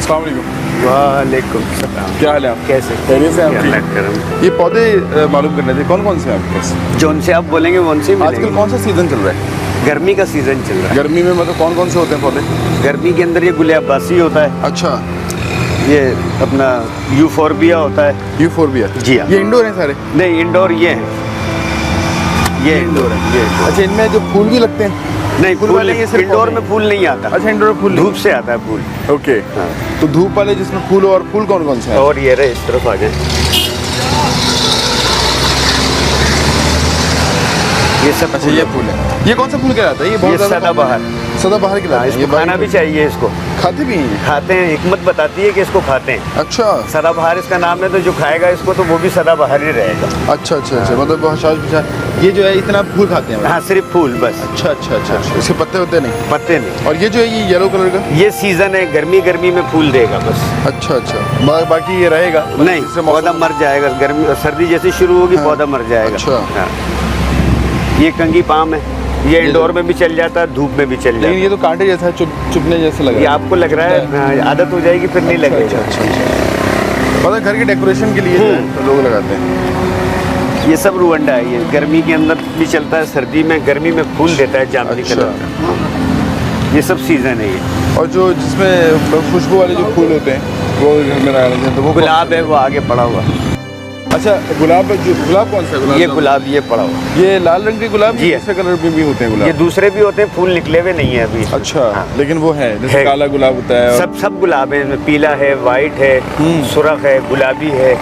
अस्सलाम वालेकुम। वालेकुम सलाम। क्या हाल है आप? कैसे? खैरियत से आप? अल्लाह करम। ये पौधे मालूम करने थे, कौन कौन से हैं आपके पास? जौन से आप बोलेंगे वौन से आजकल मिलेंगे। कौन सा सीजन चल रहा है? गर्मी का सीजन चल रहा है। गर्मी में मतलब कौन कौन से होते हैं पौधे? गर्मी के अंदर ये गुल अब्बासी होता है, अच्छा, ये अपना यूफोरबिया होता है। यूफोरबिया। जी हाँ। ये इंडोर हैं सारे? नहीं, इंडोर ये है, ये इंडोर है, ये indoor। अच्छा, इनमें जो फूल भी लगते हैं? नहीं, फूल फूल वाले ये सिर्फ इंडोर पौधे में फूल नहीं आता। अच्छा, इंडोर में फूल नहीं? धूप से आता है फूल। ओके। हाँ। तो धूप वाले जिसमें फूल हो, और फूल कौन कौन से हैं? और ये रहे, इस तरफ आ जाए, ये सब अच्छा, ये फूल है। ये कौन सा फूल कहलाता है? ये बहुत ये ज़्यादा सदाबहार। सदाबहार कहलाता है। इसको खाना भी चाहिए, इसको खाते भी हैं ये? खाते हैं, हिकमत बताती है कि इसको खाते हैं। अच्छा सदाबहार इसका नाम है, तो जो खाएगा इसको तो वो भी सदाबहार ही रहेगा। अच्छा अच्छा अच्छा, मतलब वो हशाश बिछा, ये जो है इतना फूल खाते हैं? हाँ, सिर्फ फूल बस, अच्छा अच्छा अच्छा अच्छा, इसके पत्ते होते नहीं? पत्ते नहीं। और ये जो है ये येलो कलर का? ये सीजन है, गर्मी में फूल देगा बस। अच्छा अच्छा, बाकी ये रहेगा नहीं, पौधा मर जाएगा, गर्मी सर्दी जैसे शुरू होगी हाँ। पौधा मर जाएगा। अच्छा। हाँ। ये कंगी पाम है, ये इंडोर में भी चल जाता है, धूप में भी चल जाता लेकिन है। ये तो कांटे जैसा है, चुभने जैसा लग ये रहा है। आपको लग रहा है, हाँ, आदत हो जाएगी फिर नहीं लगेगा। अच्छा अच्छा, मतलब घर के डेकोरेशन के लिए जो है तो लोग लगाते हैं। ये सब रुवंडा है, ये गर्मी के अंदर भी चलता है, सर्दी में, गर्मी में फूल देता है जामुनी अच्छा। कलर का। ये सब सीजन है ये। और जो जिसमें खुशबू वाले जो फूल होते हैं वो घर में लगाने हैं, तो वो गुलाब है, वो आगे पड़ा हुआ। अच्छा, गुलाब कौन सा है? ये गुलाब ये पड़ा हुआ, ये लाल रंग के गुलाब, जी है। दूसरे कलर में भी होते हैं ये गुलाब? दूसरे भी होते हैं, फूल निकले हुए नहीं है अभी। अच्छा। हाँ। लेकिन वो है, जैसे है। काला गुलाब होता है और सब गुलाब है, इसमें पीला है, वाइट है, सुरख है, गुलाबी है,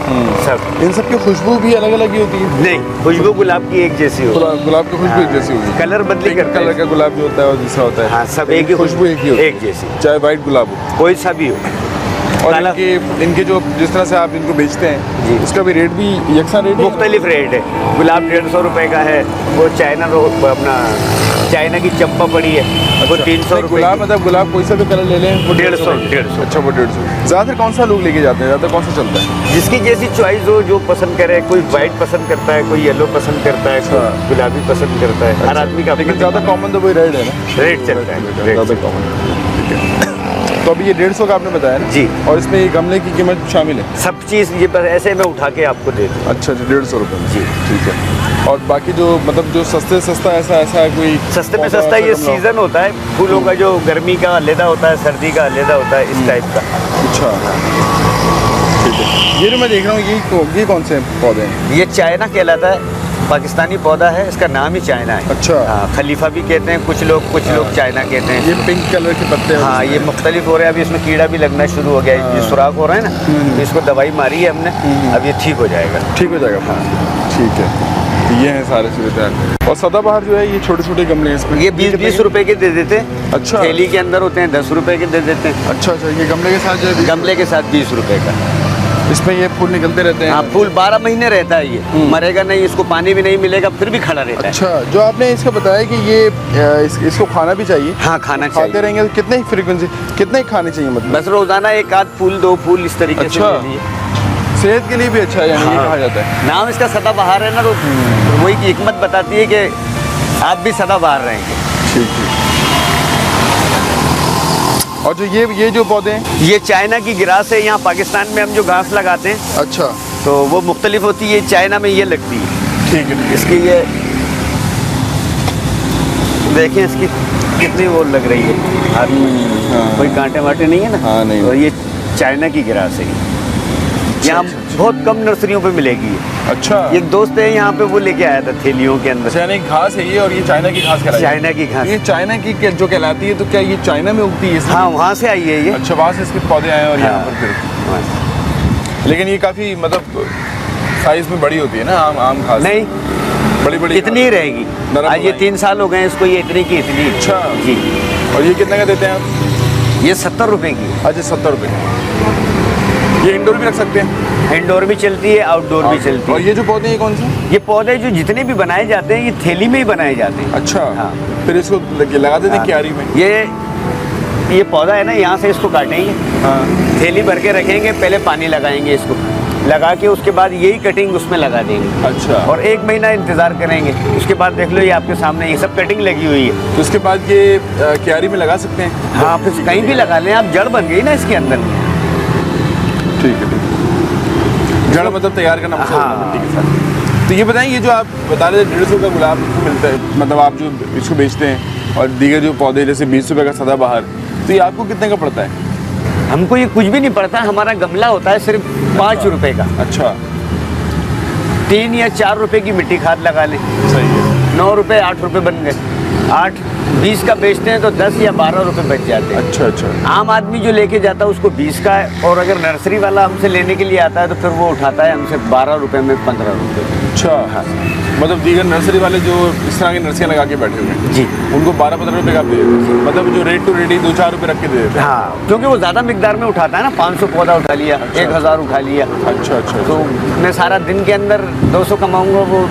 सब। इन सब की खुशबू भी अलग अलग ही होती है? नहीं, खुशबू गुलाब की एक जैसी होती है। गुलाब की खुशबू एक जैसी होती है? कलर बदली पिंक करते कलर हैं। का गुलाब जो होता है और दूसरा होता है? हाँ, सब एक ही खुशबू एक ही होती है, एक जैसी, चाहे वाइट गुलाब हो। कोई सा भी हो। और काला- इनके जो जिस तरह से आप इनको बेचते हैं जी। उसका भी रेट भी यकसा रेट है? मुख्तलिफ रेट है। गुलाब 150 रुपए का है, वो अपना चाइना की चंपा पड़ी है, वो 300 रुपए गुलाब, की। मतलब गुलाब कोई सा भी कलर ले लें वो 150। अच्छा, वो 150। ज़्यादातर कौन सा लोग लेके जाते हैं? ज़्यादातर कौन सा चलता है? जिसकी जैसी चॉइस हो, जो पसंद करे, कोई वाइट पसंद करता है, कोई येलो पसंद करता है, अच्छा। कोई गुलाबी पसंद करता है, हर आदमी का लेकिन अपना ज़्यादा कॉमन तो वही रेड है ना? रेट चलता है, रेट ज़्यादा कॉमन, ठीक है। तो अभी ये 150 का आपने बताया ना? जी। और इसमें ये गमले की कीमत शामिल है? सब चीज़ ये बस ऐसे मैं उठा के आपको दे दूँ। अच्छा अच्छा, 150 रुपये में? जी। ठीक है। और बाकी जो मतलब जो सस्ते सस्ता ऐसा है कोई? सस्ते में पौधा सस्ता ये ऐसा गमला? सीज़न होता है फूलों का, जो गर्मी का अलहदा होता है, सर्दी का अलहदा होता है, इस टाइप का। अच्छा, ठीक है। ये जो मैं देख रहा हूँ ये कौन से पौधे हैं? ये चाइना कहलाता है, पाकिस्तानी पौधा है, इसका नाम ही चाइना है। अच्छा। हाँ, खलीफा भी कहते हैं कुछ लोग चाइना कहते हैं। ये पिंक कलर के पत्ते हैं? हाँ, ये मुख्तलिफ हो रहे हैं, अभी इसमें कीड़ा भी लगना शुरू हो गया है, ये सुराख हो रहा है ना, तो इसको दवाई मारी है हमने, अब ये ठीक हो जाएगा। ठीक हो जाएगा? हाँ, ठीक है। तो ये हैं सारे सूरत। और सदाबहार जो है ये छोटे छोटे गमले हैं, इसमें ये 20-20 रुपए के दे देते हैं। अच्छा। थैली के अंदर होते हैं, 10 रुपए के दे देते हैं। अच्छा अच्छा, ये गमले के साथ जो है गमले के साथ 20 रुपए का। इसमें ये फूल निकलते रहते हैं? हाँ, फूल 12 महीने रहता है, ये मरेगा नहीं, इसको पानी भी नहीं मिलेगा, फिर भी खड़ा रहता है। अच्छा, जो आपने इसका बताया कि ये इसको खाना भी चाहिए? हाँ, खाना खाते चाहिए। रहेंगे तो कितने फ्रीक्वेंसी, कितने ही खाने चाहिए मतलब? बस रोजाना एक आध फूल, 2 फूल इस तरीके से अच्छा। ले लिए। सेहत के लिए भी अच्छा है, यानी ये हाँ। कहा जाता है। नाम इसका सदाबहार है ना, तो वही की हिकमत बताती है कि आप भी सदाबहार रहेंगे। ठीक ठीक। और जो ये जो पौधे हैं? ये चाइना की गिरास है, यहाँ पाकिस्तान में हम जो घास लगाते हैं अच्छा, तो वो मुख्तलिफ होती है, चाइना में ये लगती है। ठीक है। इसकी ये देखें, इसकी कितनी वो लग रही है हाथ में, हाँ। कोई कांटे वाटे नहीं है ना। हाँ, नहीं। तो ये चाइना की गिरास है, यहाँ बहुत कम नर्सरियों पे मिलेगी ये। अच्छा, एक दोस्त है यहाँ पे, वो लेके आया था थैलियों के अंदर। यानी घास है ये, और ये चाइना की घास कहलाती है? चाइना की घास। ये चाइना की जो कहलाती है, तो क्या ये चाइना में उगती है इसलिए? हाँ, वहाँ से आई है ये। अच्छा, वहाँ से इसके पौधे आए और यहाँ हाँ। पर फिर। वहाँ से। लेकिन ये काफ़ी मतलब साइज में बड़ी होती है ना, आम घास? नहीं, बड़ी बड़ी इतनी ही रहेगी। नरम आज ये बनाई। 3 साल हो गए इसको, ये इतनी की इतनी। अच्छा। जी। और ये कितने का देते हैं आप? ये 70 रुपए की है। अच्छा, 70 रुपये। ये इंडोर भी रख सकते हैं? इंडोर भी चलती है, आउटडोर भी चलती और है। ये जो पौधे हैं ये कौन से? ये पौधे जो जितने भी बनाए जाते हैं, ये थैली में ही बनाए जाते हैं। अच्छा। हाँ। फिर इसको लगा देते हैं हाँ। क्यारी में? ये पौधा है ना, यहाँ से इसको काटेंगे, हाँ। थैली भर के रखेंगे, पहले पानी लगाएंगे, इसको लगा के उसके बाद यही कटिंग उसमें लगा देंगे। अच्छा। और 1 महीना इंतज़ार करेंगे, उसके बाद देख लो ये आपके सामने ये सब कटिंग लगी हुई है। तो उसके बाद ये क्यारी में लगा सकते हैं? हाँ, फिर कहीं भी लगा लें आप, जड़ बन गई ना इसके अंदर। ठीक है, ठीक है। जड़ मतलब तैयार करना पड़ता है हाँ। मिट्टी के साथ। तो ये बताएं, ये जो आप बता रहे थे 150 का गुलाब मिलता है, मतलब आप जो इसको बेचते हैं, और दीगर जो पौधे जैसे 20 रुपये का सदाबहार, तो ये आपको कितने का पड़ता है? हमको ये कुछ भी नहीं पड़ता, हमारा गमला होता है सिर्फ 5 रुपए का। अच्छा, 3 या 4 रुपए की मिट्टी खाद लगा लें, सही है। 9 रुपए 8 रुपए बन गए। 8 20 का बेचते हैं तो 10 या 12 रुपए बच जाते हैं। अच्छा अच्छा, आम आदमी जो लेके जाता है उसको 20 का है, और अगर नर्सरी वाला हमसे लेने के लिए आता है तो फिर वो उठाता है हमसे 12 रुपए में 15 रुपए। अच्छा। हाँ। मतलब दीगर नर्सरी वाले जो इस तरह की नर्सरियाँ लगा के बैठे हुए हैं, जी, उनको 12-15 रुपये का आप दे देते हैं, मतलब जो रेट टू रेट ही 2-4 रुपये रख के दे देते हैं। हाँ, क्योंकि वो ज़्यादा मिकदार में उठाता है ना, 500 पौधा उठा लिया, 1000 उठा लिया, अच्छा अच्छा, तो मैं सारा दिन के अंदर 200 कमाऊंगा, वो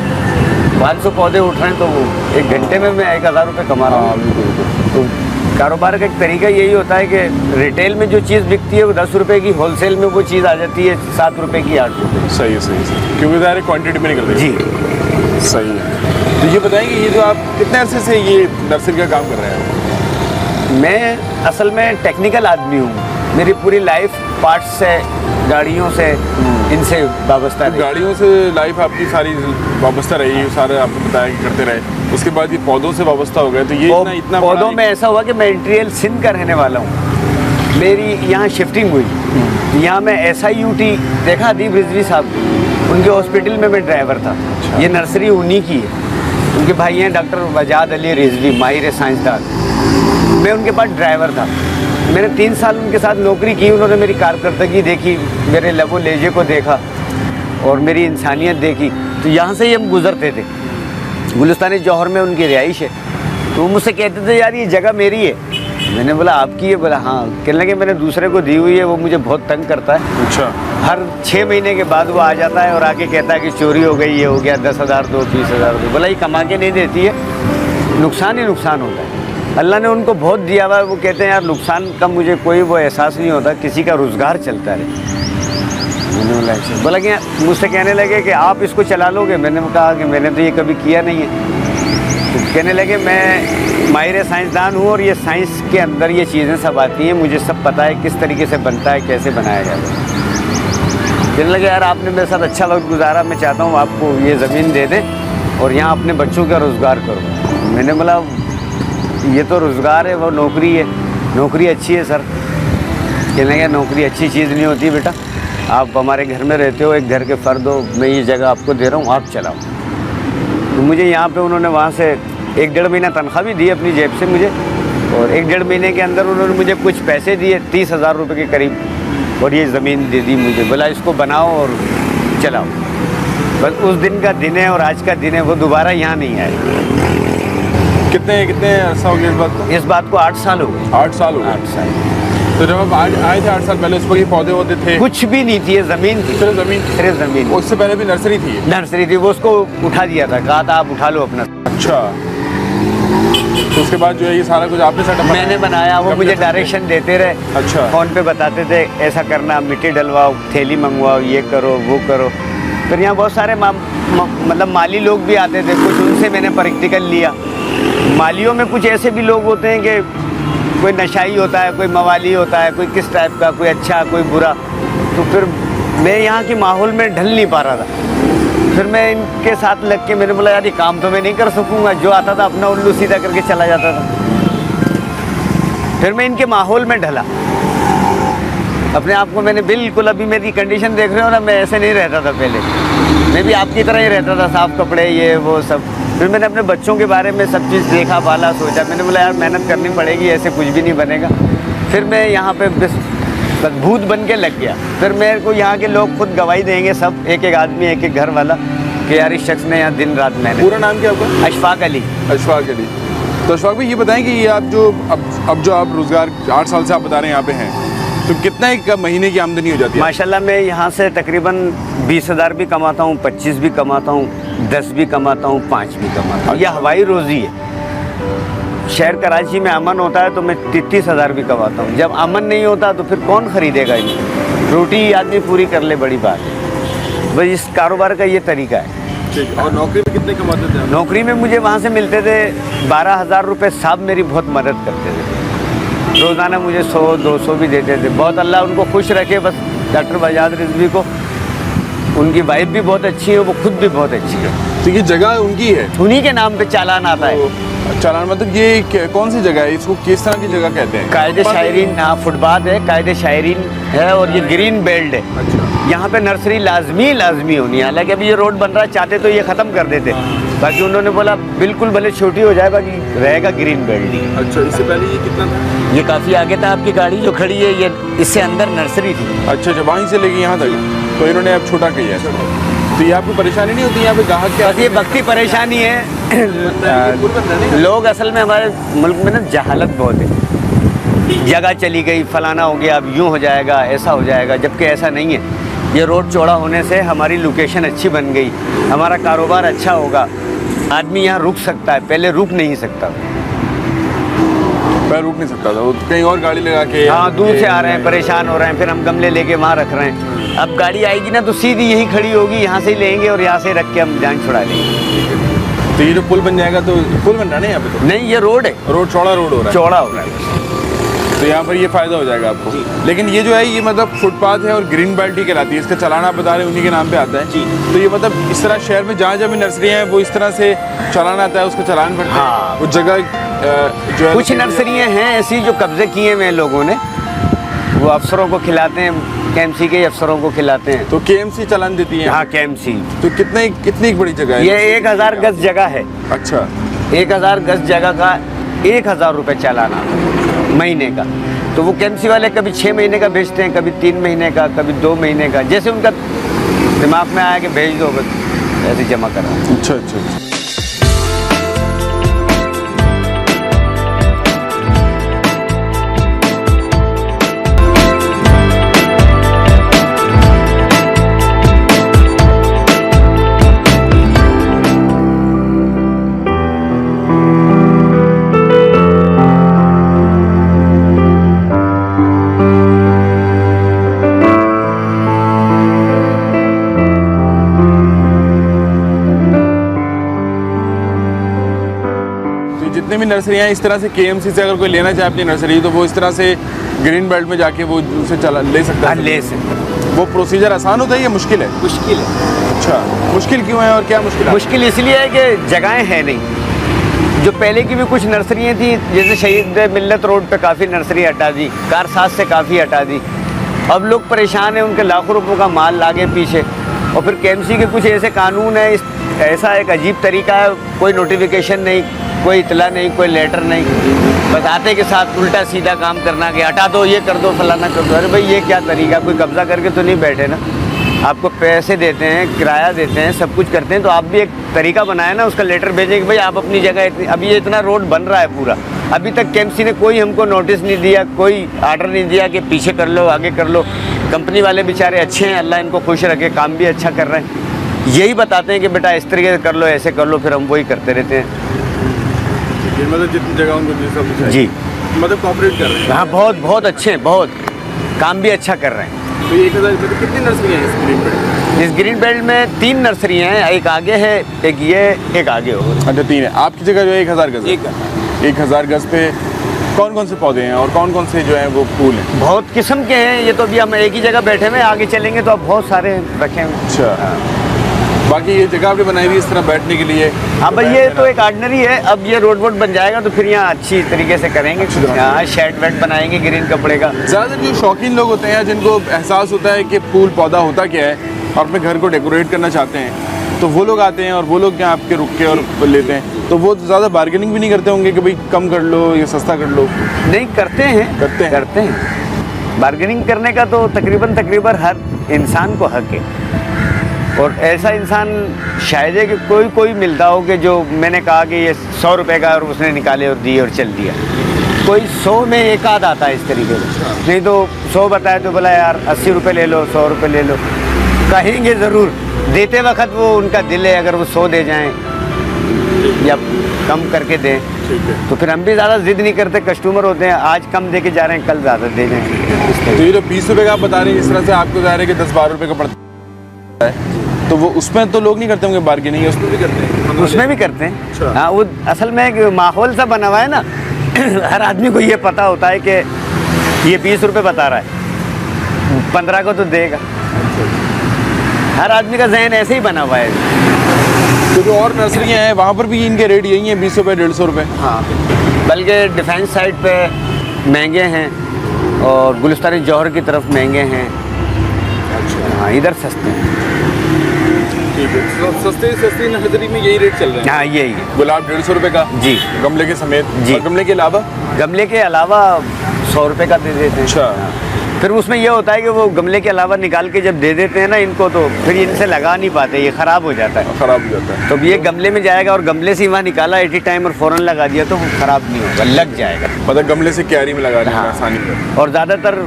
500 पौधे उठ रहे हैं तो वो 1 घंटे में मैं 1000 रुपये कमा रहा हाँ हूँ। बिल्कुल बिल्कुल। तो कारोबार का एक तरीका यही होता है कि रिटेल में जो चीज़ बिकती है वो 10 रुपये की, होलसेल में वो चीज़ आ जाती है 7 रुपये की, 8 रुपये। सही है, सही है, सही है। क्योंकि ज़ाहिर क्वान्टिटी में निकल रही है। जी, सही है। तो ये बताएंगे, ये जो आप कितने अरसे से ये नर्सरी का काम कर रहे हैं? मैं असल में टेक्निकल आदमी हूँ, मेरी पूरी लाइफ पार्ट्स से, गाड़ियों से, इनसे वाबस्ता तो रही। गाड़ियों से लाइफ आपकी सारी वाबस्ता रही, सारे आपको बताया कि करते रहे, उसके बाद ये पौधों से वाबस्ता हो गए, तो ये इतना इतना बड़ा पौधों में ऐसा हुआ कि मैं इंटीरियर सिंध का रहने वाला हूँ, मेरी यहाँ शिफ्टिंग हुई, यहाँ मैं SIUT देखा, अदीब रिजवी साहब, उनके हॉस्पिटल में मैं ड्राइवर था। ये नर्सरी उन्हीं की है, उनके भाई हैं डॉक्टर वजाद अली रिजवी, माहिर साइंसदान, मैं उनके पास ड्राइवर था। मैंने 3 साल उनके साथ नौकरी की, उन्होंने मेरी कारकर्दगी देखी, मेरे लबो लहजे को देखा और मेरी इंसानियत देखी। तो यहाँ से ही हम गुजरते थे, गुलिस्तान जौहर में उनकी रिहाइश है, तो वो मुझसे कहते थे यार ये जगह मेरी है। मैंने बोला आपकी है? बोला हाँ। कहने लगे मैंने दूसरे को दी हुई है, वो मुझे बहुत तंग करता है। अच्छा। हर 6 महीने के बाद वो आ जाता है और आके कहता है कि चोरी हो गई, ये हो गया, 10,000 दो, 20,000 दो। बोला ये कमा के नहीं देती है, नुकसान ही नुकसान होता है। अल्लाह ने उनको बहुत दिया हुआ है, वो कहते हैं यार नुकसान का मुझे कोई वो एहसास नहीं होता, किसी का रोज़गार चलता है। मैंने बोला ऐसे, बोला कि मुझसे कहने लगे कि आप इसको चला लोगे? मैंने कहा कि मैंने तो ये कभी किया नहीं है। तो कहने लगे मैं माहिर साइंसदान हूँ और ये साइंस के अंदर ये चीज़ें सब आती हैं, मुझे सब पता है किस तरीके से बनता है, कैसे बनाया जाता है। कहने लगे यार आपने मेरे साथ अच्छा वक्त गुजारा, मैं चाहता हूँ आपको ये ज़मीन दे दें और यहाँ अपने बच्चों का रोज़गार करो। मैंने बोला ये तो रोज़गार है, वो नौकरी है, नौकरी अच्छी है सर। कहने लगे नौकरी अच्छी चीज़ नहीं होती बेटा, आप हमारे घर में रहते हो, एक घर के फ़र्द हो, मैं ये जगह आपको दे रहा हूँ, आप चलाओ। तो मुझे यहाँ पे उन्होंने वहाँ से 1-1.5 महीना तनख्वाह भी दी अपनी जेब से मुझे, और 1-1.5 महीने के अंदर उन्होंने मुझे कुछ पैसे दिए 30,000 रुपये के करीब, और ये ज़मीन दे दी मुझे। बोला इसको बनाओ और चलाओ। बस उस दिन का दिन है और आज का दिन है, वो दोबारा यहाँ नहीं आए। कितने अर्सा हो गया इस बात को? इस बात को 8 साल हो गए। 8 साल हो गए। 8 साल। तो जब आप आए थे 8 साल पहले, उस वक्त ये पौधे होते थे? कुछ भी नहीं थी, ये ज़मीन थी, सिर्फ ज़मीन थी? सिर्फ ज़मीन। उससे पहले भी नर्सरी थी? नर्सरी थी, वो उसको उठा दिया था, कहा था आप उठा लो अपना। अच्छा। तो उसके बाद जो है ये सारा कुछ आपने सेटअप मैंने बनाया, वो मुझे डायरेक्शन देते रहे। अच्छा। फ़ोन पे बताते थे ऐसा करना, मिट्टी डलवाओ, थैली मंगवाओ, ये करो वो करो। फिर यहाँ बहुत सारे मतलब माली लोग भी आते थे, कुछ उनसे मैंने प्रैक्टिकल लिया। मालियों में कुछ ऐसे भी लोग होते हैं कि कोई नशाई होता है, कोई मवाली होता है, कोई किस टाइप का, कोई अच्छा कोई बुरा। तो फिर मैं यहाँ के माहौल में ढल नहीं पा रहा था, फिर मैं इनके साथ लग के मैंने बोला यार ये काम तो मैं नहीं कर सकूँगा। जो आता था अपना उल्लू सीधा करके चला जाता था। फिर मैं इनके माहौल में ढला, अपने आप को मैंने बिल्कुल, अभी मेरी कंडीशन देख रहे हो ना, मैं ऐसे नहीं रहता था पहले, मैं भी आपकी तरह ही रहता था, साफ कपड़े ये वो सब। फिर मैंने अपने बच्चों के बारे में सब चीज़ देखा, पाला, सोचा। मैंने बोला यार मेहनत करनी पड़ेगी, ऐसे कुछ भी नहीं बनेगा। फिर मैं यहाँ पे बस भूत बन के लग गया। फिर मेरे को यहाँ के लोग खुद गवाही देंगे, सब एक एक आदमी, एक एक घर वाला, कि यार इस शख्स ने यहाँ दिन रात मेहनत। पूरा नाम क्या आपका? अशफाक अली। अशफाक अली। तो अशफाक भाई ये बताएं कि ये आप जो अब जो आप रोज़गार 8 साल से आप बता रहे हैं यहाँ पे हैं, तो कितना एक महीने की आमदनी हो जाती है? माशाल्लाह मैं यहाँ से तकरीबन 20,000 भी कमाता हूँ, 25 भी कमाता हूँ, 10 भी कमाता हूँ, 5 भी कमाता हूँ। यह हवाई रोज़ी है। शहर कराची में अमन होता है तो मैं 33,000 भी कमाता हूँ। जब अमन नहीं होता तो फिर कौन ख़रीदेगा इनको? रोटी आदमी पूरी कर ले, बड़ी बात है। बस इस कारोबार का ये तरीका है। ठीक। और नौकरी में कितने कमाते थे आप? नौकरी में मुझे वहाँ से मिलते थे 12,000 रुपये। साहब मेरी बहुत मदद करते थे, रोज़ाना मुझे 100-200 भी देते थे। बहुत अल्लाह उनको खुश रखे, बस डॉक्टर बजाज रिजवी को। उनकी वाइफ भी बहुत अच्छी है, वो खुद भी बहुत अच्छी है। तो ये जगह उनकी है, उन्हीं के नाम पे चालान आता है। तो चालान मतलब ये कौन सी जगह है, इसको किस तरह की जगह कहते हैं? कायदे शायरीन, हाँ फुटपाथ है, कायदे शायरीन है और ये ग्रीन बेल्ट है। अच्छा। यहाँ पे नर्सरी लाजमी होनी है। हालांकि अभी ये रोड बन रहा है, चाहते तो ये ख़त्म कर देते, बाकी उन्होंने बोला बिल्कुल भले छोटी हो जाए बाकी रहेगा ग्रीन बेल्ट ही। अच्छा, इससे पहले ये कितना था? ये काफ़ी आगे था, आपकी गाड़ी जो खड़ी है ये इससे अंदर नर्सरी थी। अच्छा, वहीं से लेके यहाँ तक, तो इन्होंने अब छोटा किया है। तो ये आपको परेशानी नहीं होती यहाँ पे ग्राहक के? बस ये वक्ती परेशानी है। लोग असल में हमारे मुल्क में ना जहालत बहुत है, जगह चली गई, फलाना हो गया, अब यूँ हो जाएगा, ऐसा हो जाएगा, जबकि ऐसा नहीं है। ये रोड चौड़ा होने से हमारी लोकेशन अच्छी बन गई, हमारा कारोबार अच्छा होगा, आदमी यहाँ रुक सकता है, पहले रुक नहीं सकता। मैं रुक नहीं सकता था, वो कहीं और गाड़ी लगा के, हाँ दूर से आ रहे हैं, परेशान हो रहे हैं, फिर हम गमले लेके वहाँ रख रहे हैं। अब गाड़ी आएगी ना तो सीधी यही खड़ी होगी, यहाँ से ही लेंगे और यहाँ से रख के हम जान छुड़ा लेंगे। तो ये जो पुल बन जाएगा, तो पुल बन रहा है ना यहाँ पे? तो नहीं, ये रोड है, रोड चौड़ा रोड हो रहा है, चौड़ा हो रहा है, तो यहाँ पर ये फ़ायदा हो जाएगा आपको। लेकिन ये जो है ये मतलब फुटपाथ है और ग्रीन बेल्ट ही कहलाती है, इसका चालान आप बता रहे हैं उन्हीं के नाम पे आता है जी। तो ये मतलब इस तरह शहर में जहाँ जहाँ भी नर्सरियाँ हैं वो इस तरह से चालान आता है, उसका चालान भरते हैं। हाँ। वो जगह जो है, कुछ नर्सरियाँ हैं ऐसी जो कब्जे किए हुए हैं लोगों ने, वो अफसरों को खिलाते हैं, KMC के अफसरों को खिलाते हैं। तो KMC चालान देती है? हाँ KMC। तो कितनी बड़ी जगह है ये 1000 गज जगह है। अच्छा, 1000 गज जगह का 1000 रुपये चालान आता है महीने का। तो वो KMC वाले कभी 6 महीने का भेजते हैं, कभी 3 महीने का, कभी 2 महीने का, जैसे उनका दिमाग में आया कि भेज दो, बस ऐसे जमा करा। अच्छा अच्छा अच्छा। जितने भी नर्सरियाँ इस तरह से KMC से अगर कोई लेना चाहे अपनी नर्सरी, तो वो इस तरह से ग्रीन बेल्ट में जाके वो उसे चला ले सकता है? ले सकते। वो प्रोसीजर आसान होता है या मुश्किल है? मुश्किल है। अच्छा, मुश्किल क्यों है और क्या मुश्किल है? मुश्किल इसलिए है कि जगहें हैं नहीं। जो पहले की भी कुछ नर्सरियाँ थी, जैसे शहीद मिल्लत रोड पे काफ़ी नर्सरी हटा दी, कारसाज से काफ़ी हटा दी। अब लोग परेशान हैं, उनके लाखों रुपयों का माल लागे पीछे, और फिर KMC के कुछ ऐसे कानून है, ऐसा एक अजीब तरीका है, कोई नोटिफिकेशन नहीं, कोई इतला नहीं, कोई लेटर नहीं, बस आते के साथ उल्टा सीधा काम करना कि हटा दो, ये कर दो, फलाना कर दो। अरे भाई ये क्या तरीका, कोई कब्जा करके तो नहीं बैठे ना, आपको पैसे देते हैं, किराया देते हैं, सब कुछ करते हैं, तो आप भी एक तरीका बनाए ना, उसका लेटर भेजें कि भाई आप अपनी जगह अभी ये इतना रोड बन रहा है पूरा, अभी तक KMC ने कोई हमको नोटिस नहीं दिया, कोई आर्डर नहीं दिया कि पीछे कर लो, आगे कर लो। कंपनी वाले बेचारे अच्छे हैं, अल्लाह इनको खुश रखे, काम भी अच्छा कर रहे हैं, यही बताते हैं कि बेटा इस तरीके से कर लो, ऐसे कर लो, फिर हम वही करते रहते हैं। मतलब जितनी जगह उनको सब कुछ है। जी, मतलब कॉपरेट कर रहे हैं। हाँ बहुत अच्छे हैं, बहुत काम भी अच्छा कर रहे हैं। तो 1000 मतलब कितनी नर्सरियाँ हैं इस ग्रीन बेल्ट? इस ग्रीन बेल्ट में 3 नर्सरियाँ हैं, एक आगे है, एक ये, एक आगे हो। अच्छा 3 है। आपकी जगह जो है 1000 गज है। 1000 गज पे कौन कौन से पौधे हैं और कौन कौन से जो हैं वो फूल हैं? बहुत किस्म के हैं, ये तो अभी हम एक ही जगह बैठे हुए हैं, आगे चलेंगे तो अब बहुत सारे रखे हैं। अच्छा, बाकी ये जगह आपने बनाई हुई इस तरह बैठने के लिए? हाँ भाई ये तो एक ऑर्डिनरी है, अब ये रोड वोड बन जाएगा तो फिर यहाँ अच्छी तरीके से करेंगे, यहाँ शेड वेड बनाएंगे ग्रीन कपड़े का। ज़्यादातर जो शौकीन लोग होते हैं, जिनको एहसास होता है कि फूल पौधा होता क्या है और अपने घर को डेकोरेट करना चाहते हैं, तो वो लोग आते हैं और वो लोग यहाँ आपके रुक के और लेते हैं। तो वो ज़्यादा बार्गेनिंग भी नहीं करते होंगे कि भाई कम कर लो या सस्ता कर लो? नहीं, करते हैं। बार्गेनिंग करने का तो तकरीबन हर इंसान को हक है, और ऐसा इंसान शायद है कि कोई मिलता हो कि जो मैंने कहा कि ये 100 रुपये का और उसने निकाले और दिए और चल दिया। कोई 100 में एक आध आता है इस तरीके से, नहीं तो 100 बताए तो बोला यार 80 रुपये ले लो, 100 रुपये ले लो, कहेंगे ज़रूर। देते वक्त वो उनका दिल है, अगर वो 100 दे जाएं या कम करके दें तो फिर हम भी ज़्यादा जिद नहीं करते। कस्टमर होते हैं, आज कम दे के जा रहे हैं, कल ज़्यादा दे जाएंगे। तो ये जो 20 रुपये का आप बता रहे हैं, इस तरह से आपको बता रहे हैं कि 10-12 रुपये का पड़ता है, तो वो उसमें तो लोग नहीं करते होंगे बार्गेनिंग? उसमें भी करते हैं। उसमें भी करते हैं, हाँ। वो असल में एक माहौल सा बना हुआ है ना हर आदमी को ये पता होता है कि ये 20 रुपये बता रहा है, 15 को तो देगा। हर आदमी का जहन ऐसे ही बना हुआ है। तो जो और नर्सरियाँ हैं वहाँ पर भी इनके रेट यही हैं, 20 रुपये 150 रुपये। हाँ, बल्कि डिफेंस साइड पे महंगे हैं और गुलिस्तानी जौहर की तरफ महंगे हैं। अच्छा, हाँ, इधर सस्ते हैं। ठीक है। तो सस्ती नर्सरी में यही रेट चल रहे हैं। हाँ, यही है। गुलाब 150 रुपये का जी, गमले के समेत। जी। और गमले के अलावा गमले के अलावा 100 रुपये का दे देते हैं। अच्छा। फिर उसमें ये होता है कि वो गमले के अलावा निकाल के जब दे देते हैं ना इनको, तो फिर इनसे लगा नहीं पाते, ये ख़राब हो जाता है। ख़राब हो जाता है। तो अब ये गमले में जाएगा और गमले से वहाँ निकाला एटी टाइम और फ़ौरन लगा दिया तो वो ख़राब नहीं होगा, लग जाएगा। मतलब गमले से क्यारी में लगा रहे हैं हाँ। आसानी से। और ज़्यादातर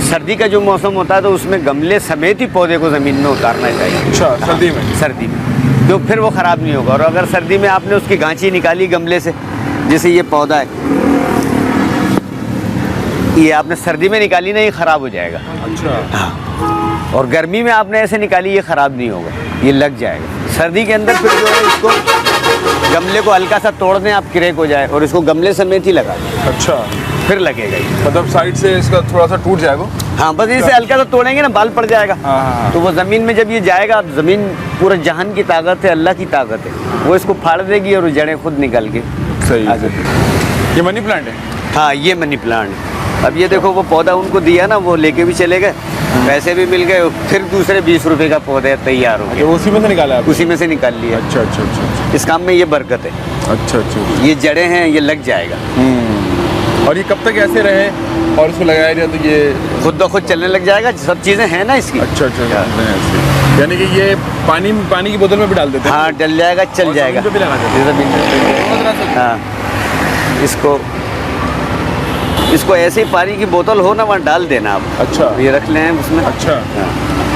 सर्दी का जो मौसम होता है तो उसमें गमले समेत ही पौधे को ज़मीन में उतारना चाहिए। अच्छा, सर्दी में? सर्दी में तो फिर वो ख़राब नहीं होगा। और अगर सर्दी में आपने उसकी गांची निकाली गमले से, जैसे ये पौधा है, ये आपने सर्दी में निकाली ना, ये ख़राब हो जाएगा। अच्छा। और गर्मी में आपने ऐसे निकाली, ये ख़राब नहीं होगा, ये लग जाएगा। सर्दी के अंदर फिर जो है इसको गमले को हल्का सा तोड़ दें आप, क्रैक हो जाए, और इसको गमले समेत ही लगा दें, अच्छा, फिर लगेगा ये। मतलब साइड से इसका थोड़ा सा टूट जाएगा। हाँ, बस इसे हल्का सा तोड़ेंगे ना, बाल पड़ जाएगा। हाँ, हाँ। तो वो ज़मीन में जब ये जाएगा, अब ज़मीन पूरा जहान की ताकत है, अल्लाह की ताकत है, वो इसको फाड़ देगी और जड़ें खुद निकल के सही आ है। जाएगी। ये मनी प्लांट है? हाँ, ये मनी प्लांट है। अब ये देखो, वो पौधा उनको दिया ना, वो लेके भी चले गए, पैसे भी मिल गए, फिर दूसरे 20 रुपए का पौधे तैयार हो गए। अच्छा, उसी में से निकाला है? उसी में से निकाल लिया। अच्छा अच्छा अच्छा अच्छा इस काम में ये बरकत है। अच्छा अच्छा। ये जड़ें हैं, ये लग जाएगा। और ये कब तक ऐसे रहे और इसको लगाया जाए तो ये खुद ब खुद चलने लग जाएगा, सब चीज़ें हैं ना इसकी। अच्छा अच्छा ऐसे, यानी कि ये पानी की बोतल में भी डाल देते हैं? हाँ, डल जाएगा, चल और जाएगा। ज़मीन पे भी लगा देते हैं? ये ज़मीन पे। हाँ, इसको ऐसे ही पानी की बोतल हो ना, वहाँ डाल देना आप। अच्छा। ये रख लें उसमें। अच्छा, हाँ,